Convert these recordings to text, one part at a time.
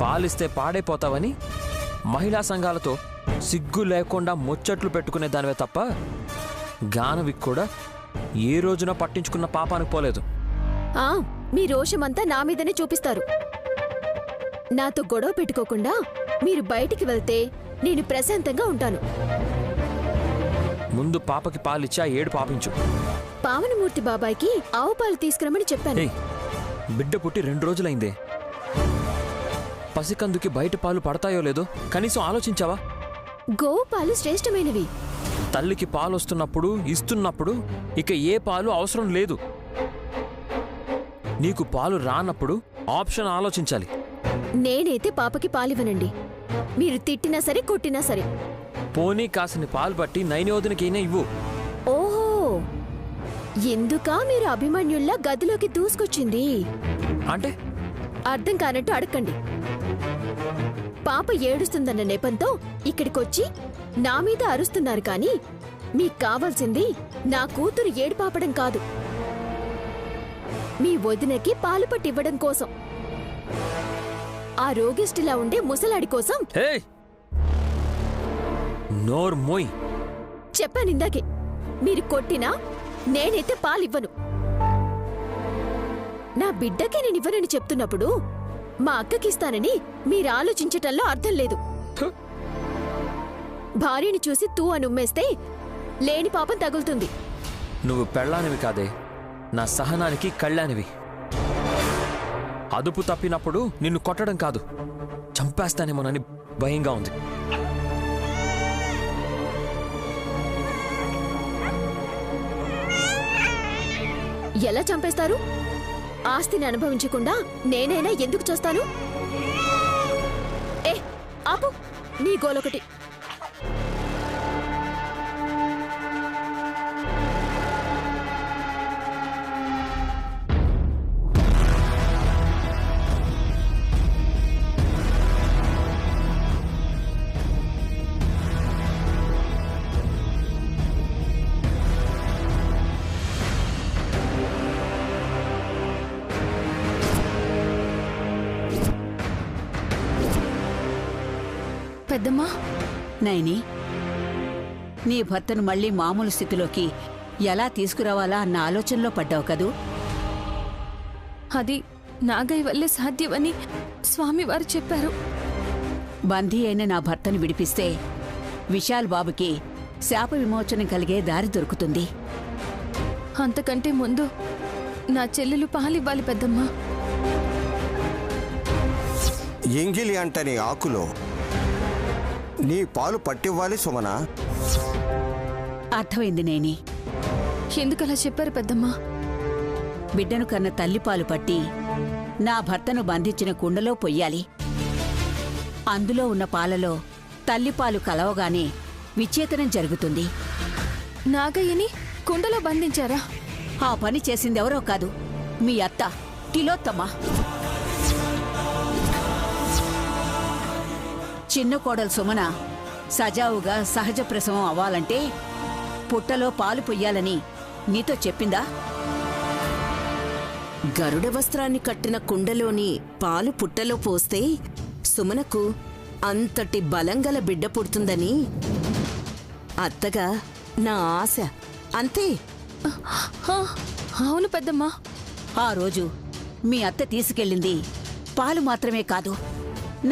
పాలిస్తే పాడైపోతావని మహిళా సంఘాలతో సిగ్గు లేకుండా ముచ్చట్లు పెట్టుకునే దానివే తప్ప గానవికి కూడా ఏ రోజున పట్టించుకున్న పాపానికి పోలేదు. మీ రోషమంతా నా మీదనే చూపిస్తారు. నాతో గొడవ పెట్టుకోకుండా మీరు బయటికి వెళ్తే నేను ప్రశాంతంగా ఉంటాను. ముందు పాపకి పాలిచ్చి ఆ ఏడు పాపించు. పావనమూర్తి బాబాయ్కి ఆవు పాలు తీసుకురమని చెప్పాను. బిడ్డ పుట్టి 2 రోజులైందే. పసికందుకి బయట పాలు పడతాయో లేదో కనీసం ఆలోచించావా? గోవు పాలు శ్రేష్టమైనవి. తల్లికి పాలు వస్తున్నప్పుడు ఇస్తున్నప్పుడు ఇక ఏ పాలు అవసరం లేదు. నీకు పాలు రానప్పుడు ఆప్షన్ ఆలోచించాలి. నేనైతే పాపకి పాలివ్వనండి. మీరు తిట్టినా సరే కొట్టినా సరే. పోనీ కాసిన పాలు పట్టి నైనోదినకైనా ఇవ్వు. ఓహో, ఎందుకా మీరు అభిమన్యుల్లా గదిలోకి దూసుకొచ్చింది? అంటే అర్థం కానట్టు అడగండి. పాప ఏడుస్తుందన్న నెపంతో ఇక్కడికొచ్చి నా మీద అరుస్తున్నారు కానీ మీకు కావాల్సింది నా కూతురు ఏడుపాపడం కాదు, మీ వదినకి పాలు పట్టివ్వడం కోసం. ఆ రోగిష్టిలా ఉండే ముసలాడి కోసం. నోర్మోయ్, చెప్పానిందాకే, మీరు కొట్టినా నేనైతే పాలివ్వను. నా బిడ్డకే నేనివ్వనని చెప్తున్నప్పుడు మా అక్కకిస్తానని మీరు ఆలోచించటంలో అర్థం లేదు. భార్యని చూసి తూ అని ఉమ్మేస్తే లేని పాపం తగులుతుంది. నువ్వు పెళ్ళానివి కాదే, నా సహనానికి కళ్ళానివి. అదుపు తప్పినప్పుడు నిన్ను కొట్టడం కాదు, చంపేస్తానేమోనని భయంగా ఉంది. ఎలా చంపేస్తారు? ఆస్తిని అనుభవించకుండా నేనైనా ఎందుకు చేస్తాను? ఆపు, నీ గోలొకటి. పెద్దమ్మా, నైని, నీ భర్తను మళ్ళీ మామూలు స్థితిలోకి ఎలా తీసుకురావాలా అన్న ఆలోచనలో పడ్డావు కదూ? అది నాగయ్య వల్లే సాధ్యమని స్వామివారు చెప్పారు. బందీ అయిన నా భర్తను విడిపిస్తే విశాల్ బాబుకి శాప విమోచనం కలిగే దారి దొరుకుతుంది. అంతకంటే ముందు నా చెల్లెలు పాలివ్వాలి పెద్దమ్మా. ఎంగిలి అంటని ఆకులో నీ పాలు పట్టివ్వాలి సుమనా. అర్థమైంది నేని. ఎందుకలా చెప్పారు పెద్దమ్మా? బిడ్డను కన్న తల్లిపాలు పట్టి నా భర్తను బంధించిన కుండలో పొయ్యాలి. అందులో ఉన్న పాలలో తల్లిపాలు కలవగానే విచ్ఛేదనం జరుగుతుంది. నాగయ్యని కుండలో బంధించారా? ఆ పని చేసిందెవరో కాదు, మీ అత్త తిలోత్తమ. చిన్న కోడలు సుమన సజావుగా సహజ ప్రసవం అవ్వాలంటే పుట్టలో పాలు పొయ్యాలని నీతో చెప్పిందా? గరుడ వస్త్రాన్ని కట్టిన కుండలోని పాలు పుట్టలో పోస్తే సుమనకు అంతటి బలంగల బిడ్డ పుడుతుందని అత్తగా నా ఆశ, అంతే. అవును పెద్దమ్మా. ఆ రోజు మీ అత్త తీసుకెళ్ళింది పాలు మాత్రమే కాదు,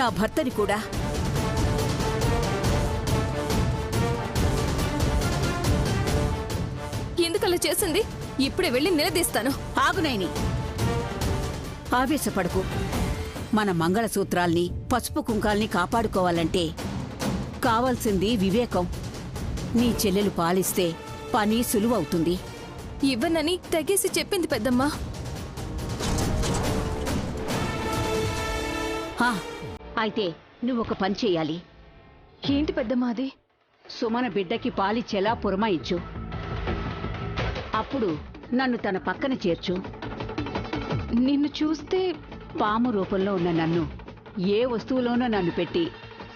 నా భర్తని కూడా. ఎందుకలా చేసింది? ఇప్పుడే వెళ్ళి నిలదీస్తాను. ఆగునైని, ఆవేశపడకు. మన మంగళసూత్రాల్ని పసుపు కుంకాల్ని కాపాడుకోవాలంటే కావాల్సింది వివేకం. నీ చెల్లెలు పాలిస్తే పని సులువవుతుంది. ఇవ్వనని తెగేసి చెప్పింది పెద్దమ్మా. అయితే నువ్వొక పని చెయ్యాలి. ఏంటి పెద్దమ్మా అది? సుమన బిడ్డకి పాలిచ్చేలా పురమాయిచ్చు. అప్పుడు నన్ను తన పక్కన చేర్చు. నిన్ను చూస్తే పాము రూపంలో ఉన్న నన్ను ఏ వస్తువులోనో నన్ను పెట్టి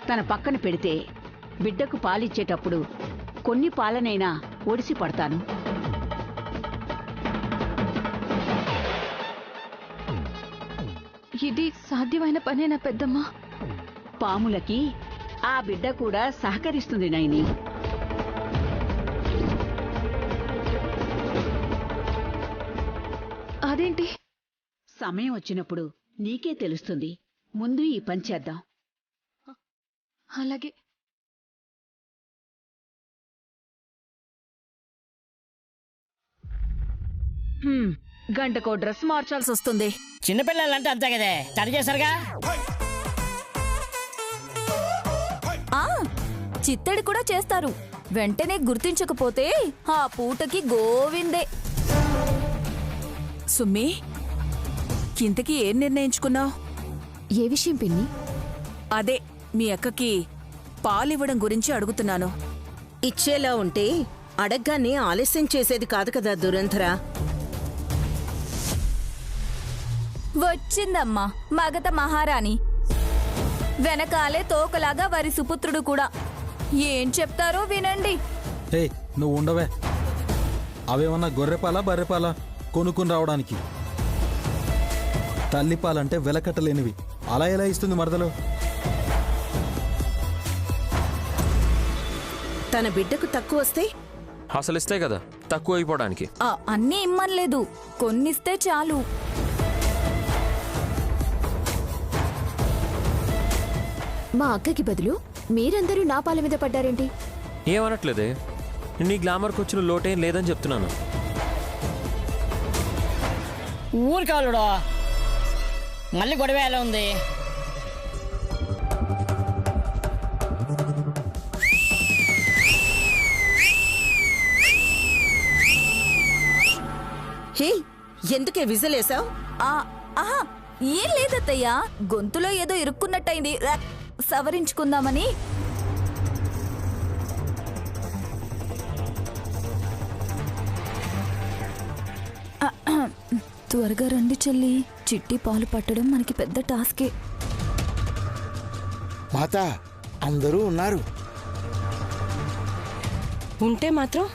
తన పక్కన పెడితే బిడ్డకు పాలిచ్చేటప్పుడు కొన్ని పాలనైనా ఒడిసి పడతాను. ఇది సాధ్యమైన పనేనా పెద్దమ్మా? పాములకి ఆ బిడ్డ కూడా సహకరిస్తుంది నైని. అదేంటి? సమయం వచ్చినప్పుడు నీకే తెలుస్తుంది. ముందు ఈ పని చేద్దాం. అలాగే. గంటకో డ్రెస్ మార్చాల్సి వస్తుంది. చిన్నపిల్లలంటే అంతే కదే, తడి చేశారుగా. చిత్తడి కూడా చేస్తారు. వెంటనే గుర్తించకపోతే ఆ పూటకి గోవిందే. సుమ్మి, ఇంతకీ ఏం నిర్ణయించుకున్నావు? ఏ విషయం పిన్ని? అదే మీ అక్కకి పాలివ్వడం గురించి అడుగుతున్నాను. ఇచ్చేలా ఉంటే అడగ్గానే ఆలస్యం చేసేది కాదు కదా దురంధరా. వచ్చిందమ్మా మగత మహారాణి. వెనకాలే తోకలాగా వారి సుపుత్రుడు కూడా. ఏం చెప్తారో వినండి. నువ్వు ఉండవే. అవేమన్నా గొర్రెపాలా బర్రెపాలా కొనుక్కుని రావడానికి? తల్లిపాలంటే వెలకట్టలేనివి. అలా ఎలా ఇస్తుంది మరదలు? తన బిడ్డకు తక్కువ వస్తే అసలు ఇస్తే కదా తక్కువ అయిపోవడానికి. అన్నీ ఇమ్మనలేదు, కొన్నిస్తే చాలు. మా అక్కకి బదులు మీరందరూ నా పాల మీద పడ్డారేంటి? ఏమనట్లేదే, నీ గ్లామర్కి వచ్చిన లోటేం లేదని చెప్తున్నాను. ఊరు కాలుడా మళ్ళీ గొడవ ఎలా ఉంది? హే, ఎందుకే విజలేసావు? ఆహా, ఏం లేదత్తయ్యా, గొంతులో ఏదో ఇరుక్కున్నట్టయింది, సవరించుకుందామని. త్వరగా రండి చెల్లి, చిట్టి పాలు పట్టడం మనకి పెద్ద టాస్కే. మాత అందరూ ఉన్నారు. ఉంటే మాత్రం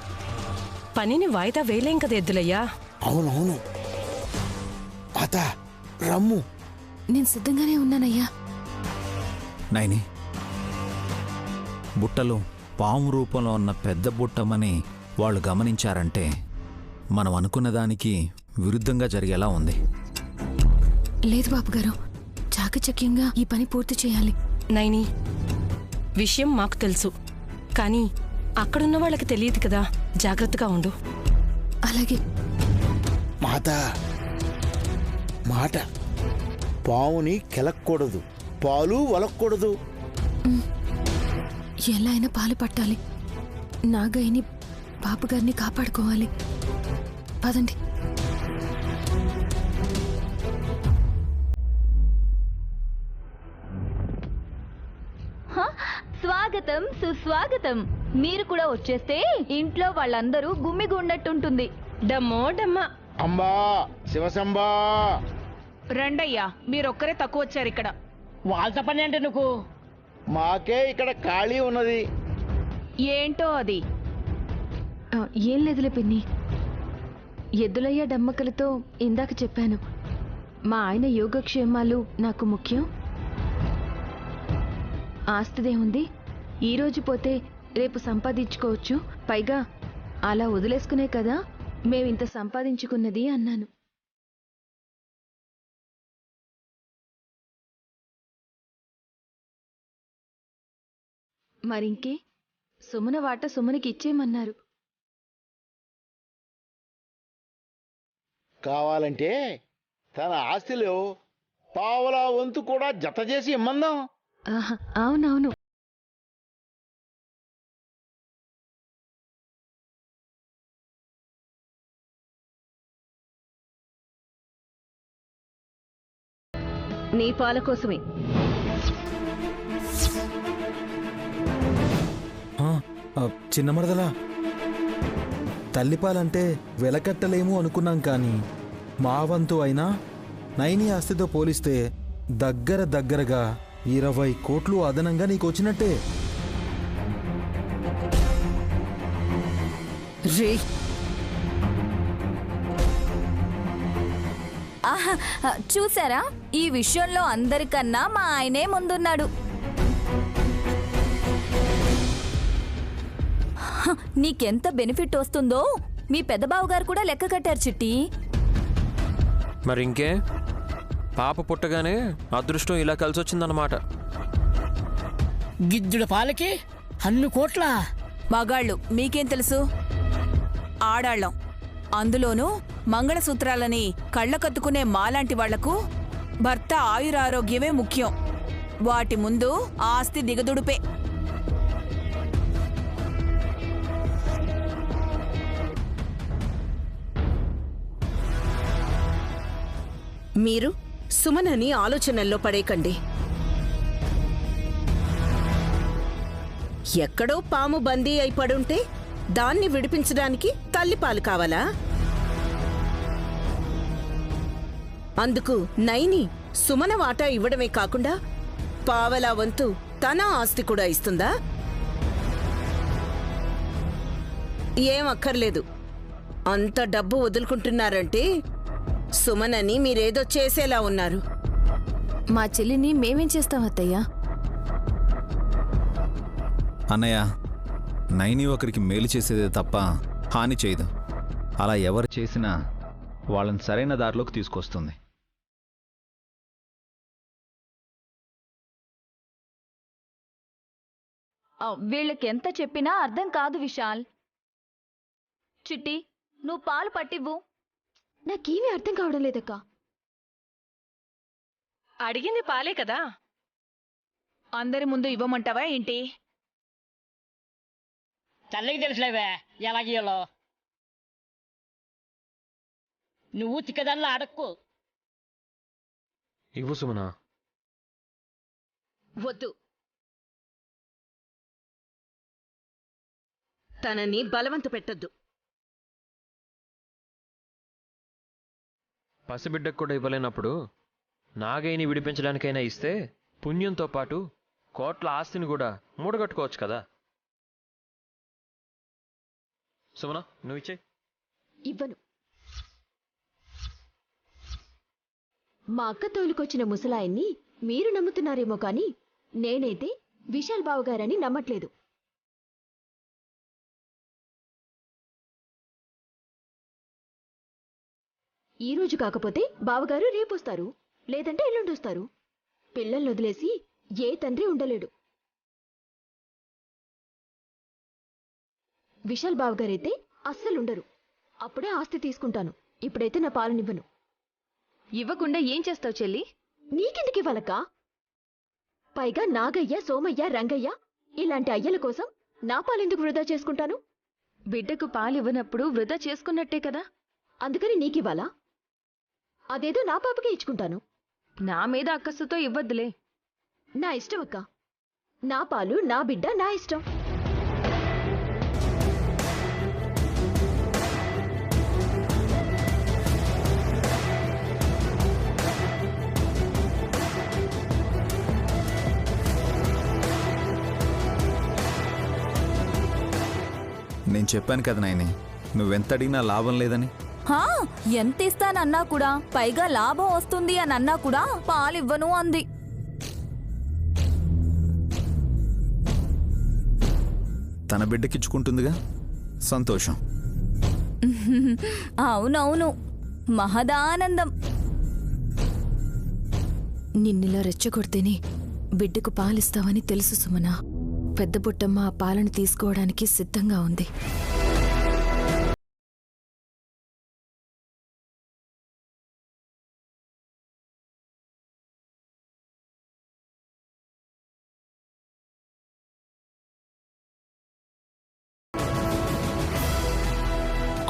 పనిని వాయిదా వేయలేం కదా ఎద్దులయ్యా. అవునవును మాత, రమ్ము. నేను సిద్ధంగానే ఉన్నానయ్యా. నైని, బుట్టలో పాము రూపంలో ఉన్న పెద్ద బుట్టమని వాళ్ళు గమనించారంటే మనం అనుకున్న దానికి విరుద్ధంగా జరిగేలా ఉంది. లేదు బాబుగారు, చాకచక్యంగా ఈ పని పూర్తి చేయాలి. నైని, విషయం మాకు తెలుసు, కానీ అక్కడున్న వాళ్ళకి తెలియదు కదా. జాగ్రత్తగా ఉండు. అలాగే. మాత మాట, పావుని కెలక్కూడదు, పాలు వలక్కూడదు. ఎలా అయినా పాలు పట్టాలి. నాగయ్యని బాబుగారిని కాపాడుకోవాలి. పదండి. స్వాగతం, సుస్వాగతం. మీరు కూడా వచ్చేస్తే ఇంట్లో వాళ్ళందరూ గుమ్మిగున్నట్టుంటుంది. డమ్మో డమ్మ. అంబా శివశంబా. రండయ్యా, మీరొక్కరే తక్కువ వచ్చారు ఇక్కడ. వాళ్ళతో పని అంటే నువ్వు? మాకే ఇక్కడ ఖాళీ ఉన్నది. ఏంటో అది? ఏం లేదులే పిన్ని, ఎద్దులయ్య డమ్మకలతో ఇందాక చెప్పాను. మా ఆయన యోగక్షేమాలు నాకు ముఖ్యం. ఆస్తిదేముంది, ఈరోజు పోతే రేపు సంపాదించుకోవచ్చు. పైగా అలా వదిలేసుకునే కదా మేమింత సంపాదించుకున్నది అన్నాను. మరింకే, సుమన వాట సుమనికి ఇచ్చేయమన్నారు. కావాలంటే తన ఆస్తిలో పావలా వంతు కూడా జత చేసి ఇమ్మందాం. అవునవును. నీ పాల కోసమే. చిన్న మరదలా, తల్లిపాలంటే వెలకట్టలేము అనుకున్నాం, కానీ మా వంతు అయినా నైని ఆస్తితో పోలిస్తే దగ్గరగా 20 కోట్లు అదనంగా నీకు వచ్చినట్టే. రే, ఆహా, చూసారా, ఈ విషయంలో అందరికన్నా మా ఆయనే ముందున్నాడు. నీకెంత బెనిఫిట్ వస్తుందో మీ పెద్దబావు గారు కూడా లెక్క కట్టారు చిట్టి. మరి ఇంకే పాప పుట్టగానే అదృష్టం ఇలా కలిసి వచ్చిందన్నమాట. గిద్దుడు పాలకి అన్ని కోట్ల. మగాళ్ళు మీకేం తెలుసు, ఆడాళ్ళం. అందులోనూ మంగళసూత్రాలని కళ్ళకత్తుకునే మాలాంటి వాళ్లకు భర్త ఆయురారోగ్యమే ముఖ్యం. వాటి ముందు ఆస్తి దిగదుడుపే. మీరు సుమనని ఆలోచనల్లో పడేకండి. ఎక్కడో పాము బందీ అయి పడుంటే దాన్ని విడిపించడానికి తల్లిపాలు కావాలా? అందుకు నైని సుమన వాటా ఇవ్వడమే కాకుండా పావలా వంతు తన ఆస్తి కూడా ఇస్తుందా? ఏం అక్కర్లేదు. అంత డబ్బు వదులుకుంటున్నారంటే సుమనని మీరేదో చేసేలా ఉన్నారు. మా చెల్లిని మేమేం చేస్తాం అత్తయ్య? అన్నయ్య, నైని ఒకరికి మేలు చేసేదే తప్ప హాని చేయదు. అలా ఎవరు చేసినా వాళ్ళని సరైన దారిలోకి తీసుకొస్తుంది. వీళ్ళకెంత చెప్పినా అర్థం కాదు విశాల్. చిట్టి, నువ్వు పాలు పట్టివ్వు. నాకేమీ అర్థం కావడం లేదక్క. అడిగింది పాలే కదా. అందరి ముందు ఇవ్వమంటావా ఏంటి? తల్లికి తెలుసులేవే ఎలా గీయాలో. నువ్వు తిక్కదానిలో అడక్కు. ఇవ్వు సుమనా. వద్దు. తనని బలవంత పెట్టద్దు. పసిబిడ్డకు కూడా ఇవ్వలేనప్పుడు నాగయ్యని విడిపించడానికైనా ఇస్తే పుణ్యంతో పాటు కోట్ల ఆస్తిని కూడా మూడగట్టుకోవచ్చు కదా. సుమనా, నువ్వు ఇచ్చే. ఇవ్వను. మా అక్క తోలుకొచ్చిన ముసలాయన్ని మీరు నమ్ముతున్నారేమో కానీ నేనైతే విశాల్ బావగారని నమ్మట్లేదు. ఈ రోజు కాకపోతే బావగారు రేపొస్తారు, లేదంటే ఎల్లుండొస్తారు. పిల్లల్ని వదిలేసి ఏ తండ్రి ఉండలేడు. విశాల్ బావగారైతే అస్సలుండరు. అప్పుడే ఆస్తి తీసుకుంటాను. ఇప్పుడైతే నా పాలనివ్వను. ఇవ్వకుండా ఏం చేస్తావు చెల్లి? నీకెందుకు ఇవ్వాలక్క? పైగా నాగయ్య, సోమయ్య, రంగయ్య ఇలాంటి అయ్యల కోసం నా పాలెందుకు వృధా చేసుకుంటాను? బిడ్డకు పాలివ్వనప్పుడు వృధా చేసుకున్నట్టే కదా. అందుకని నీకివ్వాలా? అదేదో నా పాపకే ఇచ్చుకుంటాను. నా మీద అక్కసుతో ఇవ్వద్దులే. నా ఇష్టం అక్క. నా పాలు, నా బిడ్డ, నా ఇష్టం. నేను చెప్పాను కదా నాయని, నువ్వెంత అడిగినా లాభం లేదని. ఎంత ఇస్తానన్నా కూడా, పైగా లాభం వస్తుంది అని అన్నా కూడా పాలివ్వను అంది. తన బిడ్డకిచ్చుకుంటుందిగా, సంతోషం. అవునవును, మహదానందం. నిన్నిలా రెచ్చగొడితేనే బిడ్డకు పాలిస్తావని తెలుసు సుమనా. పెద్ద బుట్టమ్మ ఆ పాలను తీసుకోవడానికి సిద్ధంగా ఉంది.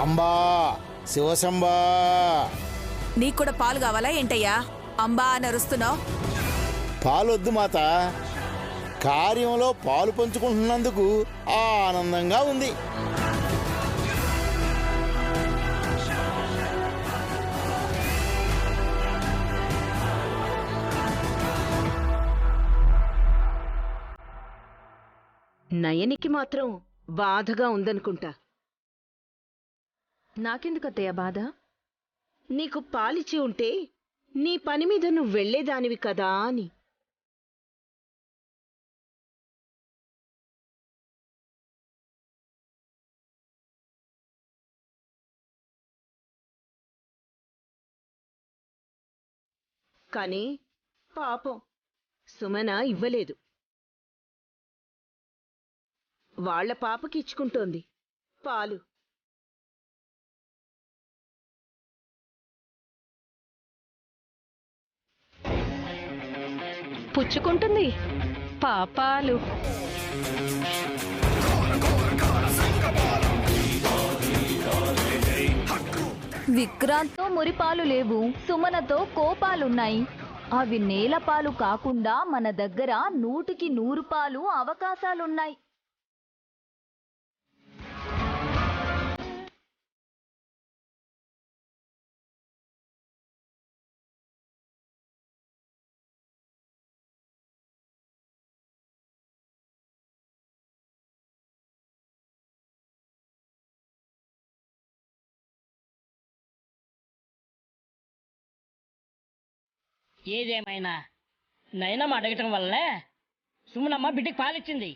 అంబా శివశంబా. నీకు కూడా పాలు కావాలా ఏంటయ్యా? అంబా అని అరుస్తున్నావు. పాలొద్దు మాత, కార్యంలో పాలు పంచుకుంటున్నందుకు ఆనందంగా ఉంది. నయనికి మాత్రం బాధగా ఉందనుకుంటా. నాకెందుకు అత్తయ్య బాధ? నీకు పాలిచ్చి ఉంటే నీ పని మీద నువ్వు వెళ్లేదానివి కదా అని. కానీ పాపం సుమన ఇవ్వలేదు. వాళ్ల పాపకి ఇచ్చుకుంటోంది పాలు. పుచ్చుకుంటుంది పాపాలు. విక్రాంత్తో మురిపాలు లేవు, సుమనతో కోపాలున్నాయి. అవి నేల పాలు కాకుండా మన దగ్గర 100కి 100 పాలు అవకాశాలున్నాయి. ఏదేమైనా నయనమ్మ అడగటం వల్లే సుమనమ్మ బిడ్డకి పాలిచ్చింది.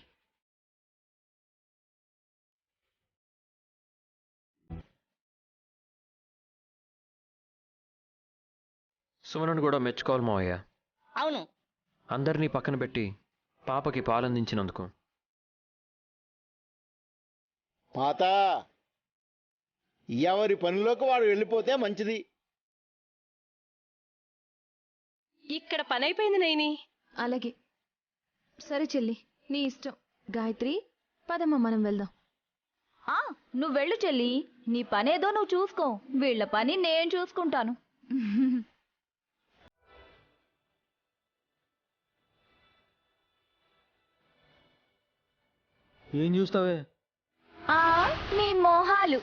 సుమనను కూడా మెచ్చుకోవాలి మావయ్య. అవును, అందరినీ పక్కన పెట్టి పాపకి పాలందించినందుకు. పాత ఎవరి పనిలోకి వాడు వెళ్ళిపోతే మంచిది. ఇక్కడ పని అయిపోయింది నైని. అలాగే సరే చెల్లి, నీ ఇష్టం. గాయత్రి, పదమ్మ మనం వెళ్దాం. నువ్వు వెళ్ళు చెల్లి, నీ పనేదో నువ్వు చూసుకో, వీళ్ళ పని నేను చూసుకుంటాను. ఏం చూస్తావే? మీ మొహాలు.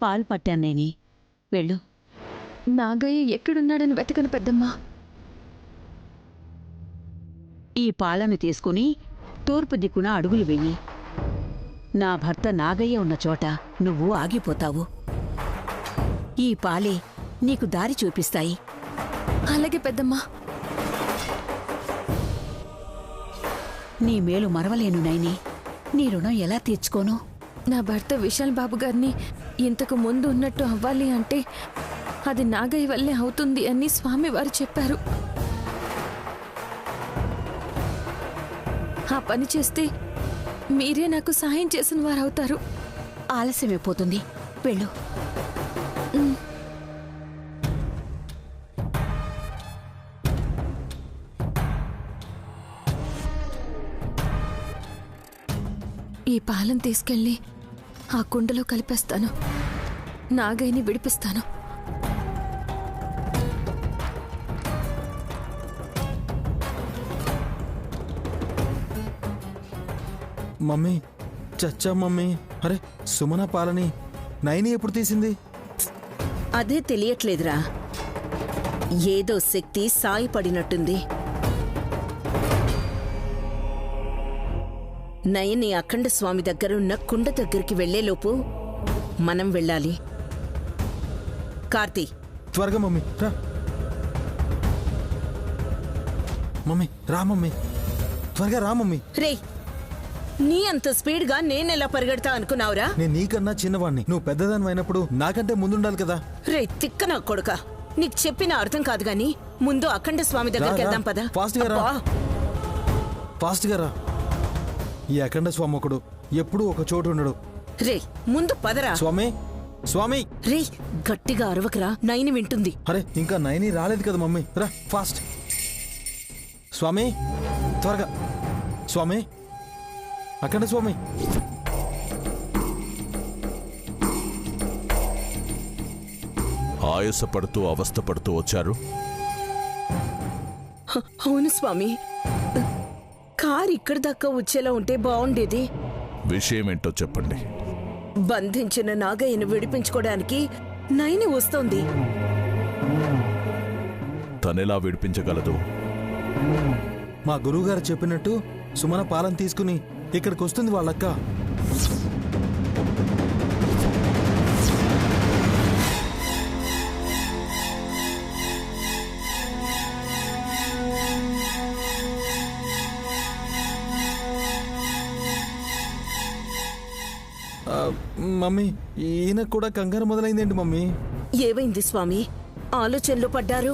పాలు పట్టాను నేని, వెళ్ళు. నాగయ్య ఎక్కడున్నాడని వెతకను పెద్దమ్మా. ఈ పాలను తీసుకుని తూర్పు దిక్కున అడుగులు వెయ్యి. నా భర్త నాగయ్య ఉన్న చోట నువ్వు ఆగిపోతావు. ఈ పాలే నీకు దారి చూపిస్తాయి. అలాగే పెద్దమ్మా. నీ మేలు మరవలేను నైని, నీ రుణం ఎలా తీర్చుకోను? నా భర్త విశాల్ బాబు గారిని ఇంతకు ముందు ఉన్నట్టు అవ్వాలి అంటే అది నాగయ్య వల్లే అవుతుంది అని స్వామి వారు చెప్పారు. ఆ పని చేస్తే మీరే నాకు సహాయం చేసిన వారు అవుతారు. ఆలస్యమైపోతుంది, వెళ్ళు. ఈ పాలను తీసుకెళ్ళి ఆ కుండలో కలిపేస్తాను. నాగయ్యని విడిపిస్తాను. మమ్మీ, చచ్చా మమ్మీ. అరే, సుమన పాలని నైని ఎప్పుడు తీసింది? అదే తెలియట్లేదురా. ఏదో శక్తి సాయపడినట్టుంది. నయని అఖండ స్వామి దగ్గరున్న కుండ దగ్గరికి వెళ్లేలోపు మనం వెళ్ళాలి. కార్తీ, త్వరగా మమ్మీ రా. మమ్మీ రా మమ్మీ, త్వరగా రా మమ్మీ. రే, నీ అంత స్పీడ్గా నేనెలా పరిగెడతా అనుకున్నావురా? నేను నీకన్నా చిన్నవాణ్ణి, నువ్వు పెద్దదాని అయినప్పుడు నాకంటే ముందుండాలి కదా. రే తిక్క నా కొడుక, నీకు చెప్పిన అర్థం కాదు గాని ముందు అఖండ స్వామి దగ్గరికి వెళ్దాం పదా. ఫాస్ట్గా రా, ఫాస్ట్గా రా. ఈ అఖండ స్వామి ఒకడు ఎప్పుడూ ఒక చోటు ఉండడు. రే ముందు పదరా. స్వామి, స్వామి. రే గట్టిగా అరవకరా, నైని వింటుంది. అరే, ఇంకా నైని రాలేదు కదా మమ్మీ. రా ఫాస్ట్. స్వామి, త్వరగా. స్వామి, అఖండ స్వామి. ఆయాసపడుతూ అవస్థపడుతూ వచ్చారు? అవును స్వామి, కారు ఇక్కడి దాకా వచ్చేలా ఉంటే బాగుండేది. విషయం ఏంటో చెప్పండి. బంధించిన నాగయ్యను విడిపించుకోవడానికి నైని వస్తోంది. తనెలా విడిపించగలదు? మా గురువుగారు చెప్పినట్టు సుమన పాలన తీసుకుని ఇక్కడికి వస్తుంది వాళ్ళక్క. మమ్మీ, ఈయన కూడా కంగారు మొదలైందేంటి మమ్మీ? ఏమైంది స్వామి? ఆలోచనలో పడ్డారు.